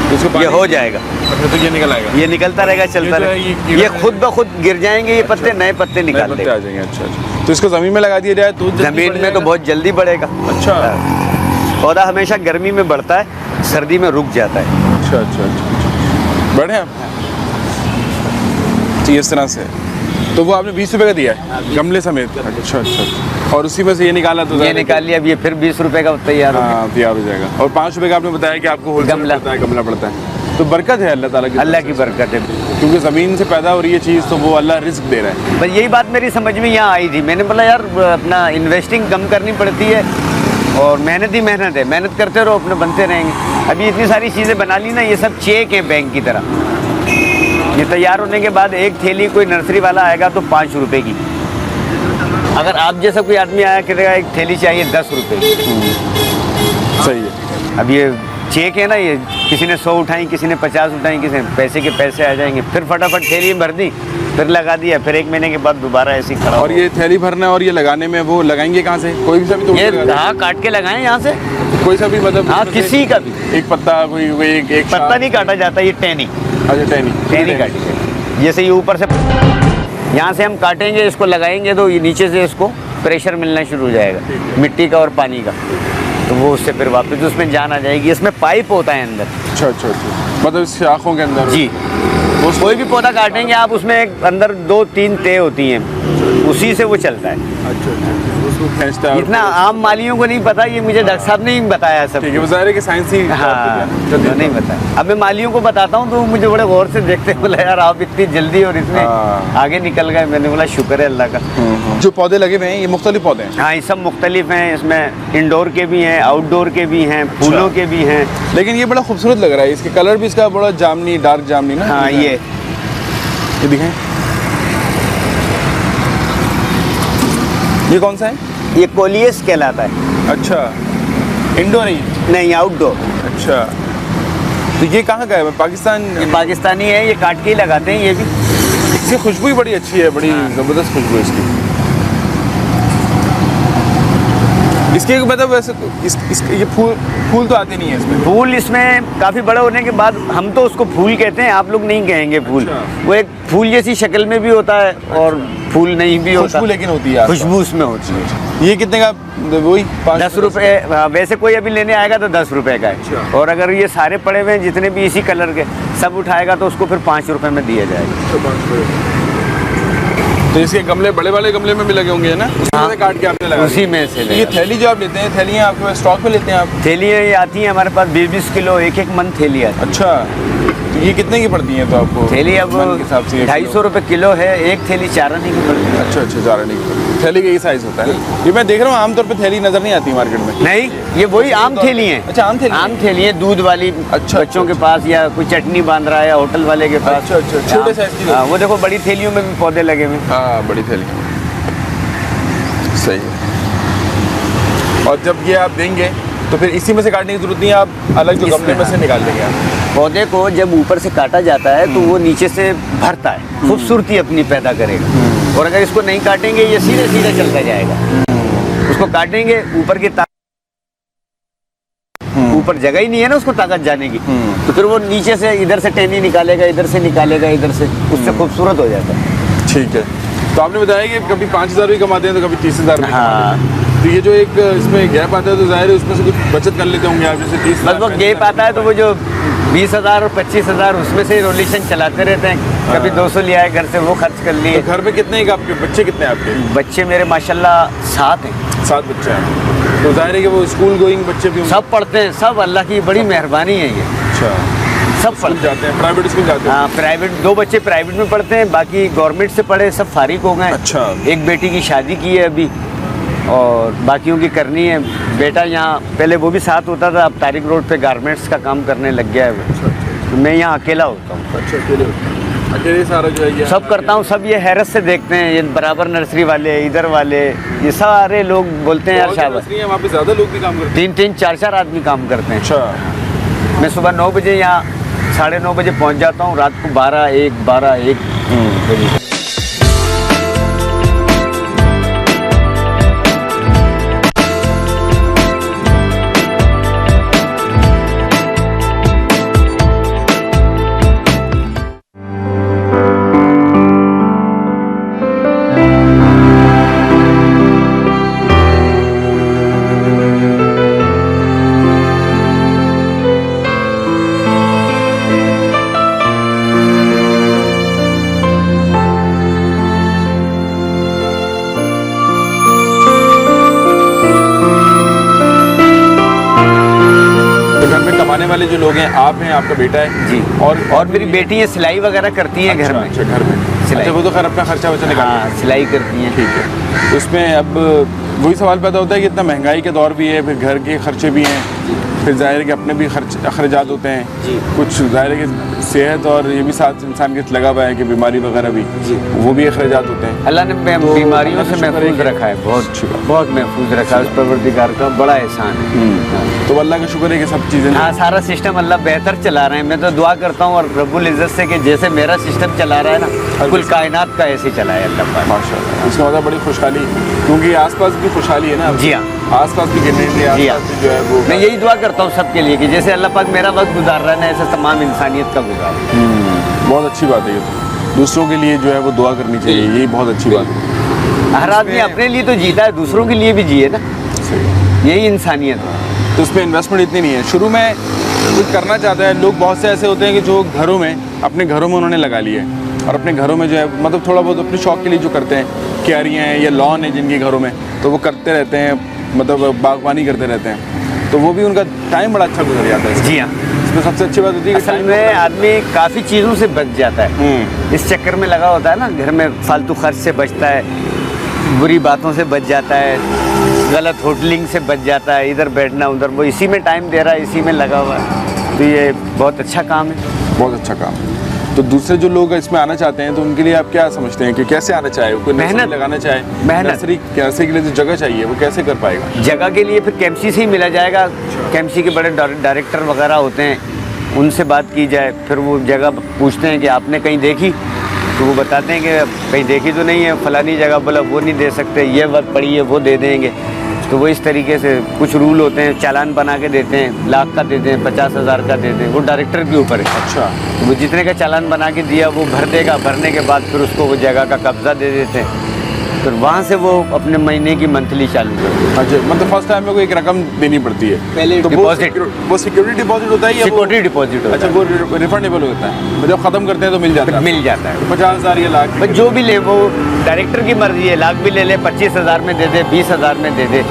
तो इसको ये हो जाएगा। अच्छा, तो ये निकल आएगा? ये निकलता रहेगा, चलता ये जो है, रहेगा। ये ये खुद ब खुद गिर जाएंगे, ये पत्ते, नए पत्ते नए निकाल पत्ते देगा। आ जाएंगे। अच्छा अच्छा। तो इसको ज़मीन में लगा दिया जाए तो जल्दी ज़मीन बढ़ में तो जाएगा? बहुत जल्दी बढ़ेगा। अच्छा। हाँ। पौधा हमेशा गर्मी में बढ़ता है, सर्दी में रुक जाता है। अच्छा अच्छा अच्छा। बढ़िया। तो इस तरह से तो वो आपने 20 रुपये का दिया है गमले समेत? अच्छा अच्छा। और उसी में से ये निकाला तो ये निकाल लिया, अब ये फिर 20 रुपए का तैयार हो गया। हाँ, तैयार हो जाएगा। और 5 रुपये का आपने बताया कि आपको होलसेल गमला। पड़ता है, गमला पड़ता है। तो बरकत है अल्लाह ताला की, अल्लाह की बरकत है। क्योंकि ज़मीन से पैदा हो रही है चीज़, तो वो अल्लाह रिस्क दे रहा है। बस यही बात मेरी समझ में यहाँ आई थी। मैंने बोला यार, अपना इन्वेस्टिंग कम करनी पड़ती है और मेहनत ही मेहनत है, मेहनत करते रहो, अपने बनते रहेंगे। अभी इतनी सारी चीज़ें बना ली ना, ये सब चेक है बैंक की तरह। ये तैयार होने के बाद एक थैली कोई नर्सरी वाला आएगा तो 5 रुपए की। अगर आप जैसा कोई आदमी आया करेगा, एक थैली चाहिए 10 रुपए की। सही है। अब ये चेक है ना, ये किसी ने 100 उठाई, किसी ने 50 उठाई, किसी ने पैसे के पैसे आ जाएंगे, फिर फटाफट थैली में भर दी, फिर लगा दिया, फिर 1 महीने के बाद दोबारा ऐसे ही खड़ा। और ये थैली भरना और ये लगाने में वो लगाएंगे कहाँ से? कोई भी सा भी तोड़ ये के लगा हाँ, काट के लगाएं यहाँ से, दें? कोई सा भी मतलब? हाँ, उसमें से किसी का भी। एक पत्ता, कोई एक पत्ता नहीं काटा जाता, ये टहनी अच्छा, टहनी काटी जाती। जैसे ये ऊपर से यहाँ से हम काटेंगे, इसको लगाएंगे तो ये नीचे से इसको प्रेशर मिलना शुरू हो जाएगा, मिट्टी का और पानी का, तो वो उससे फिर वापस उसमें जान आ जाएगी। इसमें पाइप होता है अंदर। अच्छा अच्छा अच्छा। मतलब इस शाखों के अंदर? जी, कोई भी पौधा काटेंगे आप, उसमें एक अंदर 2-3 तय होती हैं, उसी से वो चलता है। अच्छा अच्छा। उसको खींचता है। इतना आम मालियों को नहीं पता, ये मुझे डॉक्टर साहब ने ही बताया सब। ठीक है, वो ज़ाहिर है कि साइंस ही। हाँ, नहीं बताया। अब मैं मालियों को बताता हूँ तो वो मुझे बड़े गौर से देखते हैं, बोला यार आप इतनी जल्दी और इतने आगे निकल गए। मैंने बोला शुक्र है अल्लाह का। जो पौधे लगे हुए हैं ये मुख्तलिफ पौधे हैं? हाँ, ये सब मुख्तलिफ हैं। इसमें इंडोर के भी हैं, आउटडोर के भी हैं, फूलों के भी हैं। लेकिन ये बड़ा खूबसूरत लग रहा है, इसके कलर भी इसका बड़ा जामनी, डार्क जामनी ना। हाँ, ये दिखाएं, ये कौन सा है? ये कोलियस कहलाता है। अच्छा, इंडोर नहीं, आउटडोर। अच्छा, तो ये कहाँ का है? पाकिस्तान? ये पाकिस्तानी है, ये काट के ही लगाते हैं। ये भी इसकी खुशबू ही बड़ी अच्छी है, बड़ी ज़बरदस्त खुशबू है इसकी। इसके मतलब वैसे तो ये फूल तो आते नहीं है इसमें? फूल इसमें काफ़ी बड़ा होने के बाद हम तो उसको फूल कहते हैं, आप लोग नहीं कहेंगे फूल। अच्छा। वो एक फूल जैसी शक्ल में भी होता है और फूल नहीं भी होता। खुशबू लेकिन होती है। खुशबू उसमें होती है। ये कितने का? वही 10 रुपये। वैसे कोई अभी लेने आएगा तो 10 रुपये का है। अच्छा। और अगर ये सारे पड़े हुए हैं जितने भी इसी कलर के, सब उठाएगा तो उसको फिर 5 रुपये में दिया जाएगा। तो इसके गमले बड़े वाले गमले में भी लगे होंगे है ना, उसमें हाँ। से काट के आपने लगा उसी दिए। में से तो ये लगा। थैली जो आप लेते हैं, थैलियाँ आपके पास स्टॉक में लेते हैं आप? थैलियाँ ये आती हैं हमारे पास 20-20 किलो, एक मन थैली आती है। अच्छा, तो ये कितने की पड़ती हैं तो आपको? थैली अब मन के हिसाब से 250 रुपये किलो है, एक थैली 4 आने की पड़ती है। अच्छा अच्छा, 4 आने की थैली का ये साइज होता है। ये मैं देख रहा हूँ आमतौर पे थैली नजर नहीं आती मार्केट में। नहीं, ये वही आम थैली है। अच्छा, आम थैली। आम थैली है, दूध वाली। अच्छा, बच्चों के पास या कोई चटनी बांध रहा है या होटल वाले के पास। अच्छा, अच्छा, छोटे साइज की। हाँ, वो देखो बड़ी थैलियों में भी पौधे लगे हुए हैं। हाँ, बड़ी थैली, सही है। और जब ये आप देंगे तो फिर इसी में से काटने की जरूरत नहीं है, आप अलग जो इसमें, गमले में से हाँ। निकाल देंगे आप। पौधे को जब ऊपर से काटा जाता है तो वो नीचे से भरता है, खूबसूरती अपनी पैदा करेगा। और अगर इसको नहीं काटेंगे ये सीधे सीधे चलता जाएगा। उसको काटेंगे, ऊपर की ऊपर जगह ही नहीं है ना उसको ताकत जाने की, तो फिर वो नीचे से इधर से टहनी निकालेगा, इधर से निकालेगा, इधर से, उससे खूबसूरत हो जाता है। ठीक है। तो आपने बताया कि कभी 5,000 भी कमाते हैं तो कभी 30,000 भी हाँ। कमाते हैं। तो ये जो एक इसमें गैप आता है तो जाहिर है उसमें से कुछ बचत कर लेते होंगे आप, जैसे 30,000 बस वो गेप आता है तो वो जो 20,000 और 25,000 उसमें से रोलेशन चलाते रहते हैं। कभी 200 लिया है घर से, वो खर्च कर लिए। तो घर में कितने हैं आपके बच्चे, कितने हैं आपके? बच्चे मेरे माशाल्लाह 7 हैं। 7 बच्चे हैं। तो जाहिर है कि वो स्कूल गोइंग बच्चे भी होंगे। सब पढ़ते हैं, सब अल्लाह की बड़ी मेहरबानी है ये। अच्छा, सब स्कूल पढ़ते हैं। जाते हैं, प्राइवेट स्कूल जाते हैं? हाँ, प्राइवेट 2 बच्चे प्राइवेट में पढ़ते हैं, बाकी गवर्नमेंट से पढ़े सब फारिग हो गए। अच्छा। एक बेटी की शादी की है अभी और बाकियों की करनी है। बेटा यहाँ पहले वो भी साथ होता था, अब तारिक रोड पे गारमेंट्स का काम करने लग गया है वो। तो मैं यहाँ अकेला होता हूँ। अच्छा, अकेले सारा जो है ये सब करता हूँ, सब ये हैरत से देखते हैं, ये बराबर नर्सरी वाले, इधर वाले, ये सारे लोग बोलते हैं यार शाबाश। वहाँ पे ज्यादा लोग भी काम करते हैं? 3-3, 4-4 आदमी काम करते हैं। अच्छा। मैं सुबह 9 बजे यहाँ 9:30 बजे पहुँच जाता हूँ, रात को 12-1 बजे। कमाने वाले जो लोग हैं, आप हैं, आपका बेटा है जी। और मेरी बेटी है, सिलाई वगैरह करती हैं घर में। अच्छा, घर में सिलाई। अच्छा, वो तो खैर अपना खर्चा वर्चा निकाल। हाँ, सिलाई करती हैं। ठीक है। तो उसमें अब वही सवाल पैदा होता है कि इतना महंगाई का दौर भी है, फिर घर के खर्चे भी हैं, फिर जाहिर है कि अपने भी अखराजात होते हैं जी। कुछ, जाहिर है कि सेहत और ये भी साथ इंसान के लगा हुआ है कि बीमारी वगैरह भी, जी। वो भी अखराजात होते हैं। अल्लाह ने बीमारियों से महफूज रखा है, बहुत महफूज रखा है। उस परवरदिगार का बड़ा एहसान है। तो अल्लाह का शुक्र है कि सब चीज़ें हाँ, सारा सिस्टम अल्लाह बेहतर चला रहे हैं। मैं तो दुआ करता हूँ और रब्बुल इज़्ज़त से कि जैसे मेरा सिस्टम चला रहा है ना, कुल कायनात का ऐसे चलाए अल्लाह पाक। माशाल्लाह। इसका मतलब बड़ी खुशहाली, क्योंकि आसपास भी खुशहाली है ना। जी हाँ, आसपास भी गिरने जी हाँ। आसपास भी जो है वो, मैं यही दुआ करता हूँ सबके लिए कि जैसे अल्लाह पाक मेरा वक्त गुजार रहा है ना, ऐसे तमाम इंसानियत का गुजार। बहुत अच्छी बात है ये तो। दूसरों के लिए जो है वो दुआ करनी चाहिए, यही बहुत अच्छी बात है। हर आदमी अपने लिए तो जीता है, दूसरों के लिए भी जिए ना, सही। यही इंसानियत है। तो उसमें इन्वेस्टमेंट इतनी नहीं है। शुरू में कुछ करना चाहता है लोग, बहुत से ऐसे होते हैं कि जो घरों में, अपने घरों में उन्होंने लगा लिए और अपने घरों में जो है मतलब थोड़ा बहुत अपने शौक के लिए जो करते हैं, क्यारियाँ हैं या लॉन है जिनके घरों में, तो वो करते रहते हैं, मतलब बागवानी करते रहते हैं, तो वो भी उनका टाइम बड़ा अच्छा गुजर जाता है। जी हाँ, इसमें सबसे अच्छी बात होती है कि असल time में आदमी काफ़ी चीज़ों से बच जाता है। इस चक्कर में लगा होता है ना, घर में फालतू खर्च से बचता है, बुरी बातों से बच जाता है, गलत होटलिंग से बच जाता है, इधर बैठना उधर, वो इसी में टाइम दे रहा है, इसी में लगा हुआ है। तो ये बहुत अच्छा काम है। बहुत अच्छा काम है। तो दूसरे जो लोग इसमें आना चाहते हैं तो उनके लिए आप क्या समझते हैं कि कैसे आना चाहे? कोई नर्सरी मेहनत लगाना चाहे, मेहनत। नर्सरी के लिए जो जगह चाहिए वो कैसे कर पाएगा? जगह के लिए फिर केएमसी से ही मिला जाएगा। केएमसी के बड़े डायरेक्टर वगैरह होते हैं, उनसे बात की जाए, फिर वो जगह पूछते हैं कि आपने कहीं देखी, तो वो बताते हैं कि कहीं देखी तो नहीं है, फलानी जगह, बोला वो नहीं दे सकते, ये वक्त पड़ी है वो दे देंगे। तो वो इस तरीके से कुछ रूल होते हैं, चालान बना के देते हैं, 1,00,000 का देते हैं, 50,000 का देते हैं, वो डायरेक्टर के ऊपर है। अच्छा। तो वो जितने का चालान बना के दिया वो भर देगा, भरने के बाद फिर उसको वो जगह का कब्जा दे देते हैं। फिर वहाँ से वो अपने महीने की मंथली चालू करते हैं। अच्छा, मतलब फर्स्ट टाइम में कोई एक रकम देनी पड़ती है पहले तो डिपॉजिट, वो सिक्योरिटी डिपॉजिट होता है या सिक्योरिटी डिपॉजिट अच्छा वो रिफंडेबल होता है, जब खत्म करते हैं तो मिल जाता है? मिल जाता है। 50,000 या लाख? बस जो भी ले वो डायरेक्टर की मर्जी है, लाख भी ले ले, 25,000 में दे दे, 20,000 में दे दे।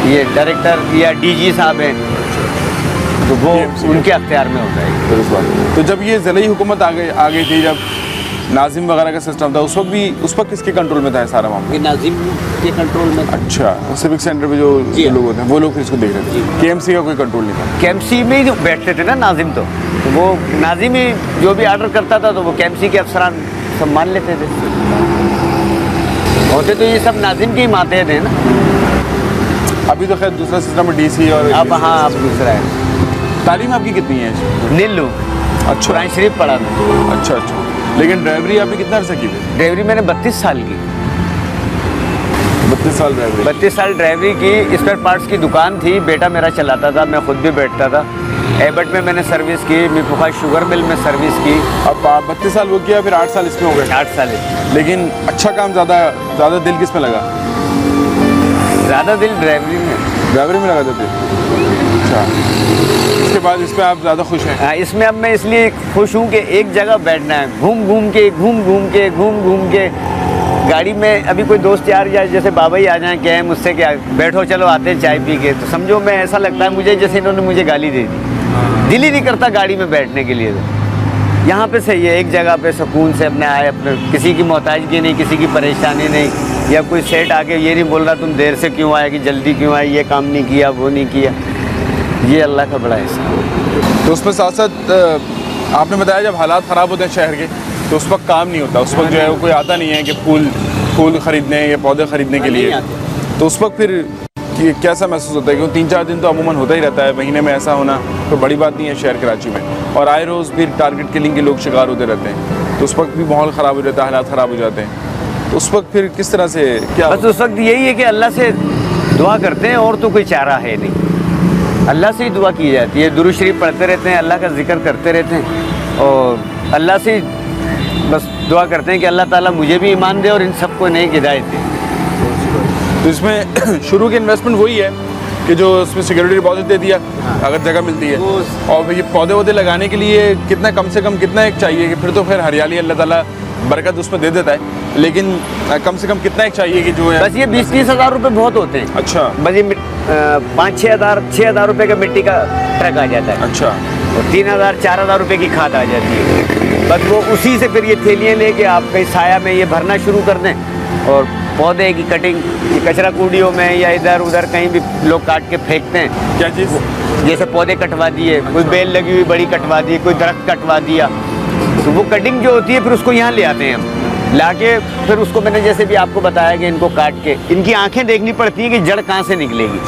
ये डायरेक्टर या डीजी साहब हैं तो वो उनके अख्तियार में होता है। तो जब ये ज़िले हुकूमत आ गई थी, जब नाजिम वगैरह का सिस्टम था, उस वक्त किसके कंट्रोल में था ये सारा मामला? ये नाजिम के कंट्रोल में। अच्छा, सिविक सेंटर पे जो लोग होते हैं वो लोग फिर इसको देख रहे थे, केएमसी का कोई कंट्रोल नहीं था? केएमसी में ही जो बैठते थे ना नाजिम, तो वो नाजिम ही जो भी ऑर्डर करता था तो वो केएमसी के अफसरान सब मान लेते थे। होते तो ये सब नाजिम के ही माते थे ना। अभी तो खैर दूसरा सिस्टम है, डीसी और अब हाँ अब दूसरा है। तालीम आपकी कितनी है? नीलू, अच्छा, कुरान शरीफ पढ़ा था। अच्छा अच्छा। लेकिन ड्राइवरी आपने कितना अर्सा की थी? ड्राइवरी मैंने 32 साल की। 32 साल ड्राइवरी? 32 साल ड्राइवरी की। स्पेयर पार्ट्स की दुकान थी, बेटा मेरा चलाता था, मैं खुद भी बैठता था। एबट में मैंने सर्विस की, मिपुखा शुगर मिल में सर्विस की। अब 32 साल वो किया, फिर 8 साल इसमें हो गए? 8 साल। लेकिन अच्छा काम, ज़्यादा दिल किस में लगा? ज़्यादा दिल ड्राइवरी में। ड्राइवरी में लगा देते? अच्छा, इसके बाद इस पर आप ज़्यादा खुश हैं? हाँ, इसमें अब मैं इसलिए खुश हूँ कि एक जगह बैठना है, घूम घूम के गाड़ी में। अभी कोई दोस्त यार या जैसे बाबा ही आ जाए, क्या है मुझसे, क्या बैठो चलो आते हैं चाय पी के, तो समझो मैं ऐसा लगता है मुझे जैसे इन्होंने मुझे गाली दे दी। दिल ही नहीं करता गाड़ी में बैठने के लिए। तो यहाँ पे सही है, एक जगह पे सुकून से अपने आए, अपने किसी की मोहताजगी नहीं, किसी की परेशानी नहीं, या कोई सेठ आके ये नहीं बोल रहा तुम देर से क्यों आए, कि जल्दी क्यों आए, ये काम नहीं किया, वो नहीं किया। ये अल्लाह का बड़ा एहसान। तो उसमें साथ साथ आपने बताया जब हालात ख़राब होते हैं शहर के तो उस वक्त काम नहीं होता, उस वक्त जो है वो कोई आता नहीं है कि फूल ख़रीदने या पौधे ख़रीदने के लिए। तो उस वक्त फिर कैसा महसूस होता है? क्योंकि 3-4 दिन तो अमूमन होता ही रहता है, महीने में ऐसा होना कोई बड़ी बात नहीं है शहर कराची में, और आए रोज़ फिर टारगेट किलिंग के लोग शिकार होते रहते हैं, तो उस वक्त भी माहौल ख़राब हो जाता है, हालात ख़राब हो जाते हैं। तो उस वक्त फिर किस तरह से क्या? बस उस वक्त यही है कि अल्लाह से दुआ करते हैं, और तो कोई चारा है नहीं। अल्लाह से ही दुआ की जाती है, दुरूद शरीफ पढ़ते रहते हैं, अल्लाह का जिक्र करते रहते हैं, और अल्लाह से बस दुआ करते हैं कि अल्लाह ताला मुझे भी ईमान दे और इन सबको नई हिदायत दे। तो इसमें शुरू की इन्वेस्टमेंट वही है कि जो उसमें सिक्योरिटी डिपॉजिट दे दिया अगर जगह मिलती है, और ये पौधे वौधे लगाने के लिए कितना कम से कम कितना एक चाहिए? कि फिर तो फिर हरियाली अल्लाह ताला बरकत उसमें दे देता है, लेकिन कम से कम कितना एक चाहिए कि जो है? बस ये 20-30 हज़ार रुपये बहुत होते हैं। अच्छा, बस ये 5-6 हज़ार रुपये का मिट्टी का ट्रक आ जाता है। अच्छा, और 3,000-4,000 रुपये की खाद आ जाती है। बस वो उसी से फिर ये थैलियाँ लेके आप कहीं साया में ये भरना शुरू कर दें, और पौधे की कटिंग ये कचरा कूड़ियों में या इधर उधर कहीं भी लोग काट के फेंकते हैं। क्या चीज़? जैसे पौधे कटवा दिए, कोई बेल लगी हुई बड़ी कटवा दी, कोई दरख्त कटवा दिया, तो वो कटिंग जो होती है फिर उसको यहाँ ले आते हैं हम, लाके फिर उसको मैंने जैसे भी आपको बताया कि इनको काट के इनकी आंखें देखनी पड़ती हैं कि जड़ कहाँ से निकलेगी,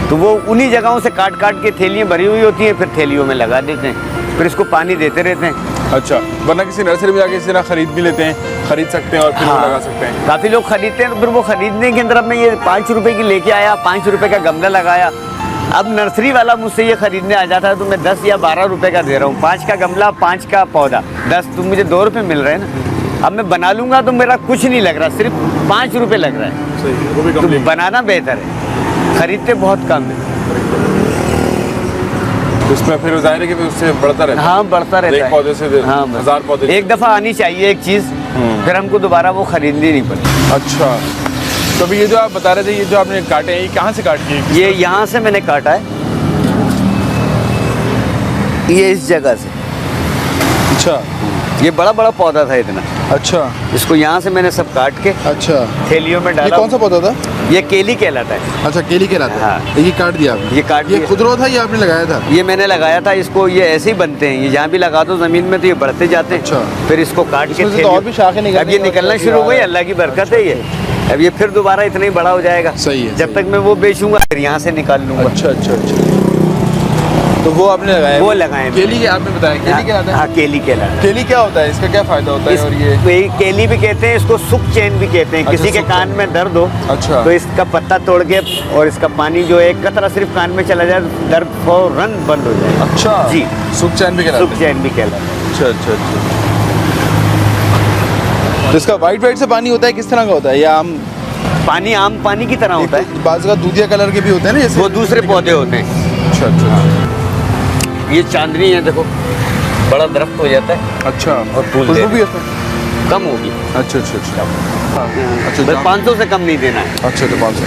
तो वो उन्हीं जगहों से काट के थैलियाँ भरी हुई होती हैं, फिर थैलियों में लगा देते हैं, फिर इसको पानी देते रहते हैं। अच्छा, वरना किसी नर्सरी में जाके इसी तरह खरीद भी लेते हैं, खरीद सकते हैं और फिर वो लगा सकते हैं। काफ़ी लोग खरीदते हैं, तो फिर वो खरीदने के अंदर अब मैं ये 5 रुपए की लेके आया, 5 रुपए का गमला लगाया। अब नर्सरी वाला मुझसे ये खरीदने आ जाता है तो मैं 10 या 12 रुपए का दे रहा हूँ, 5 का गमला 5 का पौधा 10, तो मुझे 2 रुपये मिल रहे हैं ना। अब मैं बना लूँगा तो मेरा कुछ नहीं लग रहा, सिर्फ 5 रुपये लग रहा है। सही, वो भी तो बनाना बेहतर है, खरीदते बहुत कम है। इसमें फिर जाहिर है कि फिर उससे बढ़ता रहता है। हाँ, बढ़ता रहता है। एक पौधे से हाँ, 1000 पौधे। एक दफ़ा आनी चाहिए एक चीज़, फिर हमको दोबारा वो खरीदनी नहीं पड़ती। अच्छा, तो अभी ये जो आप बता रहे थे, ये जो आपने काटे हैं, ये कहाँ से काट किए? ये यहाँ से मैंने काटा है, ये इस जगह से। अच्छा, ये बड़ा बड़ा पौधा था इतना। अच्छा, इसको यहाँ से मैंने सब काट के अच्छा, थैलियों में ये डाला। कौन सा पौधा था? ये केली कहलाता है। अच्छा, केली कहलाता है। हाँ। ये काट दिया आपने? ये काट ये दिया। खुदरो था, ये आपने लगाया था? ये मैंने लगाया था, इसको ये ऐसे ही बनते हैं, ये जहाँ भी लगा दो ज़मीन में तो ये बढ़ते जाते हैं। अच्छा। फिर इसको काट के इसमें से तो थैलियों- और भी शाखें निकलती अब ये हैं, निकलना और शुरू हो गई, भी अल्लाह की बरकत है ये। अब ये फिर दोबारा इतना ही बड़ा हो जाएगा। सही है, जब सही तक मैं वो बेचूंगा फिर यहाँ से निकाल लूँगा। अच्छा अच्छा अच्छा, तो वो आपने लगाया? वो लगाए। केली के आपने बताया, केली कहलाता है? हाँ, केली कहलाता है। केली क्या होता है, इसका क्या फायदा होता है? और ये केली भी कहते हैं इसको, सुख चैन भी कहते हैं। अच्छा, किसी के सुख कान चैन। में दर्द हो अच्छा, तो इसका पत्ता तोड़ के और इसका पानी जो है एक कतरा सिर्फ कान में चला जाए, दर्द फौरन बंद हो जाए। अच्छा जी, सुख चैन भी कहलाता सुख चैन भी कहलाता है। अच्छा अच्छा अच्छा। तो इसका वाइट से पानी होता है, किस तरह का होता है? या हम पानी आम पानी की तरह होता है, बाज का दूधिया कलर के भी होते हैं ना जैसे, वो दूसरे पौधे होते हैं। अच्छा अच्छा ये चांदनी है, देखो बड़ा दरख्त हो जाता है अच्छा। और फूल खुशबू दे भी उसमें कम होगी। अच्छा अच्छा अच्छा हाँ, बस अच्छा 500 से कम नहीं देना है। अच्छा तो 500।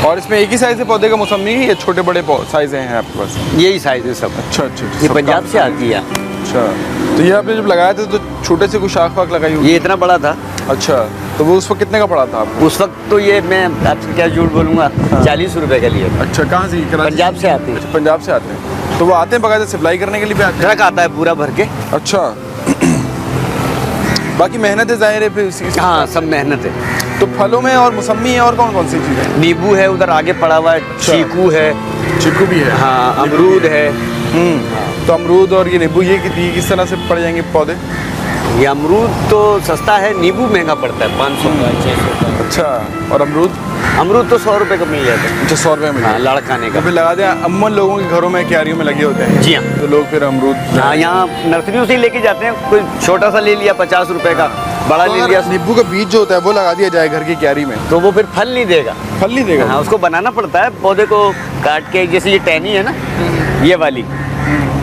और इसमें एक ही साइज के पौधे का मौसमी है या छोटे बड़े साइज हैं आपके पास? यही साइज है सब। अच्छा अच्छा ये पंजाब से आती है। अच्छा, तो ये आपने जब लगाया था तो छोटे से कुछ शाख वाख लगाई होगी? ये इतना बड़ा था। अच्छा, तो वो उस वक्त कितने का पड़ा था आपको? उस वक्त तो ये मैं आपसे क्या झूठ बोलूँगा, 40 रुपए का लिए। अच्छा, कहाँ से? कराची? पंजाब से आते हैं। अच्छा, पंजाब से आते हैं, तो वो आते हैं बकायदा सप्लाई करने के लिए भी आते हैं? ट्रक आता है पूरा भर के। अच्छा बाकी मेहनत है ज़ाहिर है फिर इसी हाँ, सब मेहनत है। तो फलों में और मौसमी है और कौन कौन सी चीज़ें हैं? नींबू है उधर आगे पड़ा हुआ है, चीकू है, चीकू भी है, हाँ अमरूद है। तो अमरूद और ये नींबू ये किस तरह से पड़ जाएंगे पौधे? ये अमरूद तो सस्ता है, नींबू महंगा पड़ता है, 500 का 600 का। अच्छा, और अमरूद? अमरूद तो 100 रुपए का मिल जाता है। अच्छा 100 रुपये में? हाँ, लाड़ खाने का। तो फिर लगा दिया, अम्मन लोगों के घरों में क्यारियों में लगे होते हैं। जी हाँ। तो लोग फिर अमरूद हाँ, यहाँ नर्सरियों से ही लेके जाते हैं। कोई छोटा सा ले लिया 50 रुपए का, बड़ा तो ले अगर लिया नींबू का बीज जो होता है वो लगा दिया जाए घर की क्यारी में तो वो फिर फल नहीं देगा। फल नहीं देगा? हाँ, उसको बनाना पड़ता है पौधे को काट के, जैसे ये टहनी है ना, ये वाली।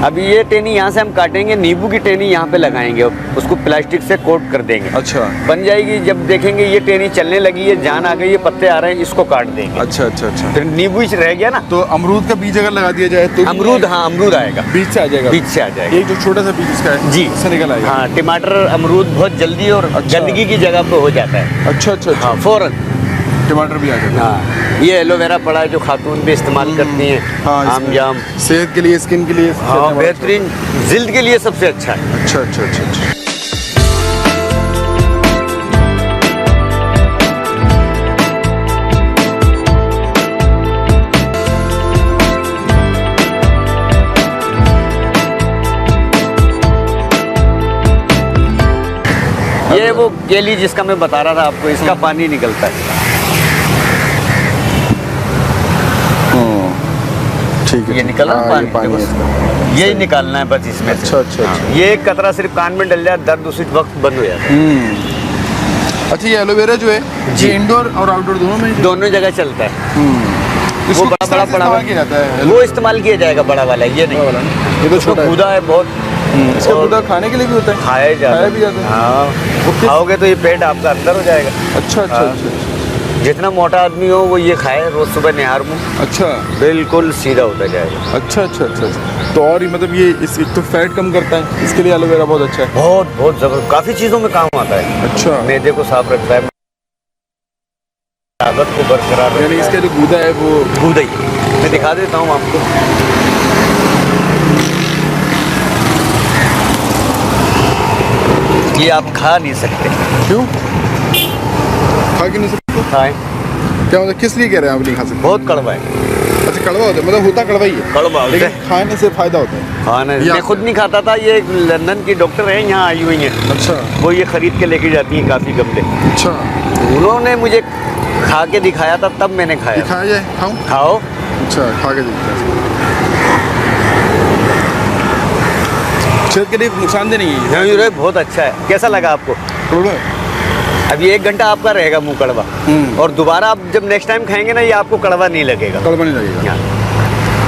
अभी ये टहनी यहाँ से हम काटेंगे, नींबू की टहनी यहाँ पे लगाएंगे, उसको प्लास्टिक से कोट कर देंगे। अच्छा बन जाएगी। जब देखेंगे ये टहनी चलने लगी है, जान आ गई है, पत्ते आ रहे हैं, इसको काट देंगे। अच्छा अच्छा अच्छा। तो नींबू ही रह गया ना। तो अमरूद का बीज अगर लगा दिया जाए तो? अमरूद, हाँ अमरूद आएगा, बीज से आ जाएगा? बीज से आ जाएगा। एक जो छोटा सा बीज इसका है जी, उससे निकल आएगा? हाँ, टमाटर अमरूद बहुत जल्दी और अच्छा। गंदगी की जगह पे हो जाता है। अच्छा अच्छा अच्छा। हाँ, फौरन। टमाटर भी आ जाएगा? हाँ, ये एलोवेरा पड़ा है जो खातून भी इस्तेमाल करती हैं। हाँ, आम जाम सेहत के लिए, स्किन के लिए हाँ, बेहतरीन, जिल्द के लिए सबसे अच्छा है। अच्छा अच्छा अच्छा अच्छा। ये वो केली जिसका मैं बता रहा था आपको, इसका पानी निकलता है। ठीक है, ये निकला हाँ, पानी, ये पानी है इसका। यही निकालना है बस इसमें से। अच्छा अच्छा अच्छा। ये एक कतरा सिर्फ कान में डल जाए, दर्द उसी वक्त बंद हो जाता है। अच्छा, ये एलोवेरा जो है ये इंडोर और आउटडोर दोनों में? दोनों जगह चलता है। इसको वो किस तरह से इस्तेमाल किया जाता है? वो इस्तेमाल किया जाएगा बड़ा वाला, ये नहीं। ये तो छोटा है। गूदा है बहुत। इसका गूदा खाने के लिए भी होता है? खाया भी जाता है? हाँ, वो किस- खाओगे तो ये पेट आपका अंदर हो जाएगा। अच्छा अच्छा हाँ। अच्छा जितना मोटा आदमी हो वो ये खाए, रोज सुबह निहार मुँह, अच्छा बिल्कुल सीधा होता जाएगा। अच्छा अच्छा अच्छा अच्छा। तो और मतलब ये एक तो फैट कम करता है, इसके लिए एलोवेरा बहुत अच्छा है? बहुत बहुत जबरदस्त, काफी चीजों में काम आता है। अच्छा, मैदे को साफ रखता है, ताकत को बरकरार रखता यानी है। इसका जो गूदा है वो गूदा ही मैं दिखा देता हूँ आपको। ये आप खा नहीं सकते। क्यों खा के नहीं सकते? खाएं, क्या मतलब किस लिए कह रहे हैं आप नहीं खा सकते? बहुत कड़वा है। अच्छा, कड़वा होता है, मतलब होता कड़वा ही है, कड़वा होता लेकिन है। खाने से फायदा होता है? खाने या- मैं खुद नहीं खाता था, ये लंदन की डॉक्टर है, यहाँ आई हुई हैं, अच्छा वो ये खरीद के लेके जाती हैं काफ़ी गमले। अच्छा। उन्होंने मुझे खा के दिखाया था, तब मैंने खाया। दिखाया जाए, खाऊं? खाओ। अच्छा, खा के देखते हैं। सेहत के लिए नुकसानदेह नहीं है ये? नहीं, बहुत अच्छा है। कैसा लगा आपको? कड़वा है? अभी 1 घंटा आपका रहेगा मुंह कड़वा, और दोबारा आप जब नेक्स्ट टाइम खाएंगे ना, ये आपको कड़वा नहीं लगेगा। कड़वा नहीं लगेगा? हाँ।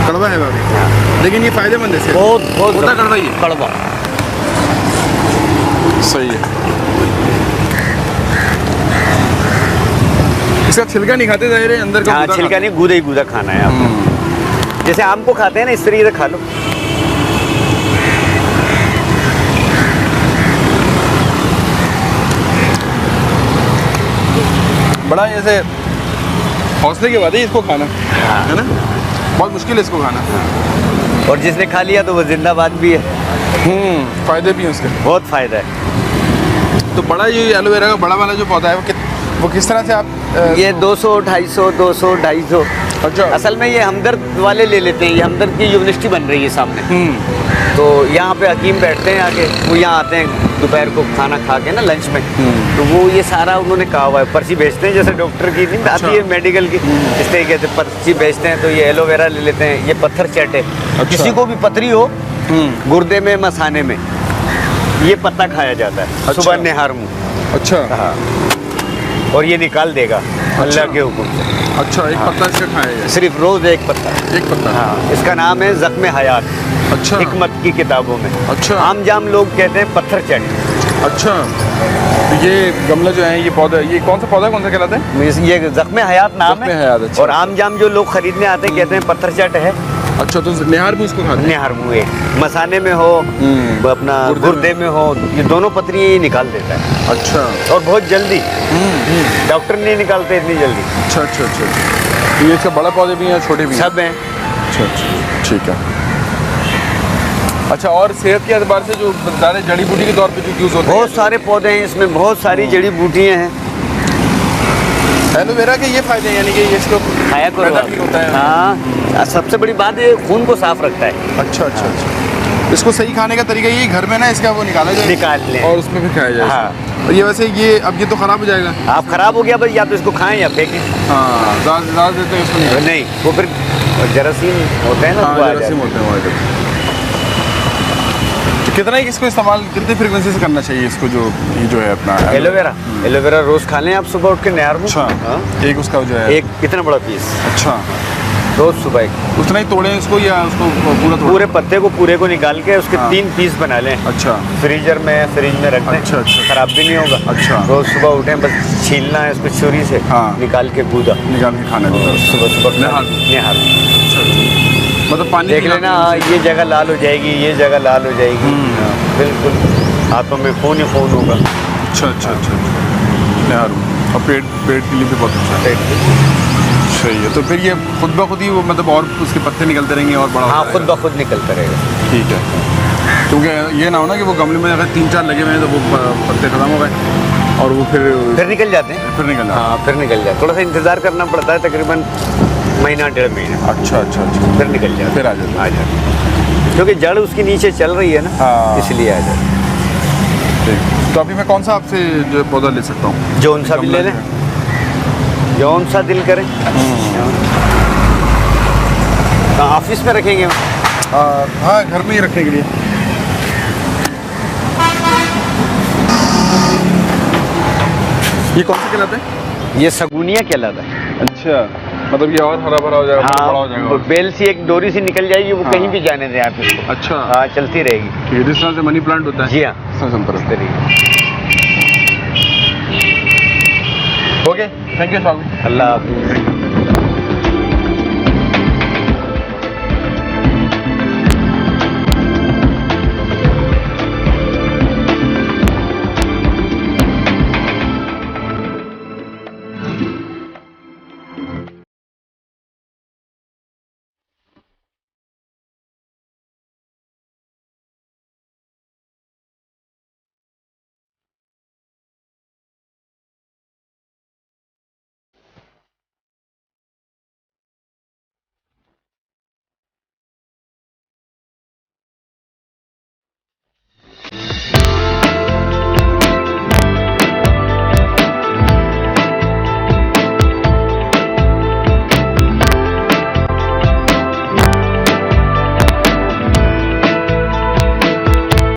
कड़वा है भाभी, लेकिन ये फायदेमंद है सेहत? बहुत बहुत होता कड़वा ही है? कड़वा। सही है। इसका छिलका नहीं खाते ज़ाहिर है, अंदर का हाँ, गूदा छिलका खाते नहीं, गूदा ही गूदा खाना है आपको। जैसे आम को खाते हैं ना, इस तरीके से खा लो। हैं। बड़ा जैसे हौसले की बात है इसको खाना, है ना? बहुत मुश्किल है इसको खाना। और जिसने खा लिया तो वो जिंदाबाद भी है। फायदे भी हैं उसके। बहुत फायदा है। तो बड़ा ये एलोवेरा का बड़ा वाला जो पौधा है वो किस तरह से आप ये 200, 250, 200, 250। अच्छा। असल में ये हमदर्द वाले ले लेते हैं। ये हमदर्द की यूनिवर्सिटी बन रही है सामने, तो यहाँ पे हकीम बैठते हैं आके, वो यहाँ आते हैं दोपहर को खाना खा के ना, लंच में, तो वो ये सारा उन्होंने कहा हुआ है, पर्ची बेचते हैं, जैसे डॉक्टर की नहीं आती है मेडिकल की, इस तरीके से पर्ची बेचते हैं। तो ये एलोवेरा ले लेते हैं। ये पत्थर चट है। अच्छा। किसी को भी पथरी हो गुर्दे में, मसाने में, ये पत्ता खाया जाता है। अच्छा। सुबह निहार मुँह। अच्छा। हाँ, और ये निकाल देगा अल्लाह के हुक्म से। अच्छा, एक पत्ता इसका खाएगा, सिर्फ रोज़ एक पत्ता। एक पत्ता। हाँ, इसका नाम है ज़ख्म हयात। अच्छा, हिकमत की किताबों में। अच्छा। आम जाम लोग कहते हैं पत्थर चट। अच्छा, तो ये गमला जो है, ये पौधा, ये कौन सा पौधा, कौन सा कहलाता है? ये ज़ख्म हयात नाम ज़ख्म है। हयात, अच्छा। और आम जाम जो लोग खरीदने आते हैं कहते हैं पत्थर चट है। अच्छा, तो निहार भी उसको खाते हैं? निहार मुए मसाने में हो, अपना गुर्दे में हो, ये दोनों पत्रियाँ ये निकाल देता है। अच्छा, और बहुत जल्दी। डॉक्टर नहीं निकालते इतनी जल्दी। अच्छा अच्छा अच्छा अच्छा। तो ये इसका बड़ा पौधे भी हैं, छोटे भी हैं? सब हैं। अच्छा अच्छा, ठीक है। अच्छा, और सेहत के एतबार से जो ज़्यादा जड़ी बूटी के तौर पे जो यूज़ होते हैं? बहुत सारे पौधे हैं इसमें, बहुत सारी जड़ी बूटियाँ हैं। एलोवेरा के ये फायदे हैं, यानी कि ये इसको खाया करो मैदा आप। ठीक होता है? हाँ, सबसे बड़ी बात ये खून को साफ रखता है। अच्छा अच्छा अच्छा। इसको सही खाने का तरीका ये घर में ना इसका वो निकाला जाए, निकाल लें और उसमें फिर खाया जाए। हाँ। और ये वैसे ये अब ये तो ख़राब हो जाएगा। आप खराब हो गया बस, या तो इसको खाएं या फेंकें। हाँ, ज़्यादा देते हैं इसको नहीं। नहीं, वो फिर जरासीम होते हैं ना, हाँ, वो आ जरासीम जाते होते हैं हमारे घर। तो कितना ही इसको इस्तेमाल, कितनी फ्रीक्वेंसी से करना चाहिए इसको, जो ये जो है अपना हैं। एलोवेरा, एलोवेरा रोज़ खा लें आप सुबह उठ के नहर में। अच्छा, हाँ। एक उसका जो है, एक कितना बड़ा पीस अच्छा, रोज़ सुबह एक। उतना ही तोड़ें इसको या उसको पूरा तोड़ें? पूरे पत्ते को पूरे को निकाल के उसके हाँ। 3 पीस बना लें। अच्छा फ्रीजर में, फ्रिज में रख दें। अच्छा, अच्छा। खराब भी नहीं होगा। अच्छा। रोज़ सुबह उठें, बस छीलना है इसको छुरी से, हाँ। निकाल के गूदा निकाल के खाना भी सुबह सुबह निहार। निहार। मतलब पानी देख की लेना, लाती हाँ, है ये जगह लाल हो जाएगी, ये जगह लाल हो जाएगी। हाँ, बिल्कुल हाथों में खून ही खून होगा। अच्छा अच्छा अच्छा, निहार। और पेट पेट के लिए भी बहुत अच्छा है। सही है। तो फिर ये खुद ब खुद ही वो मतलब और उसके पत्ते निकलते रहेंगे और बड़ा हाँ, होता खुद रहेगा? ब खुद निकलता रहेगा। ठीक है। क्योंकि ये ना हो ना कि वो गमले में अगर 3-4 लगे हुए हैं तो वो पत्ते खत्म हो गए और वो फिर निकल जाते हैं। फिर निकल जाते हाँ, फिर निकल जाते, थोड़ा सा इंतज़ार करना पड़ता है, तकरीबन महीना 1.5 महीना, हैं। अच्छा अच्छा अच्छा, फिर निकल जाते, फिर आ जाते हैं। आ जाते, क्योंकि जड़ उसके नीचे चल रही है ना। हाँ। इसलिए आ जाते। ठीक। तो अभी मैं कौन सा आपसे जो पौधा ले सकता हूँ? जौन सा भी ले लें, जौन सा दिल करे। ऑफिस में रखेंगे। हाँ, घर में ही रखने के लिए। ये कौन सा कहलाता है? ये सगुनिया कहलाता है। अच्छा, मतलब ये और हरा भरा हो जाएगा, बड़ा हो जाएगा। हाँ, बेल सी एक डोरी सी निकल जाएगी, वो हाँ। कहीं भी जाने दें आप इसको। अच्छा, हाँ, चलती रहेगी। ठीक है, जिस तरह से मनी प्लांट होता है। जी हाँ, इस तरह चलता इस रहता तरीके। है। ओके, थैंक यू स्वामी। अल्लाह हाफिज़।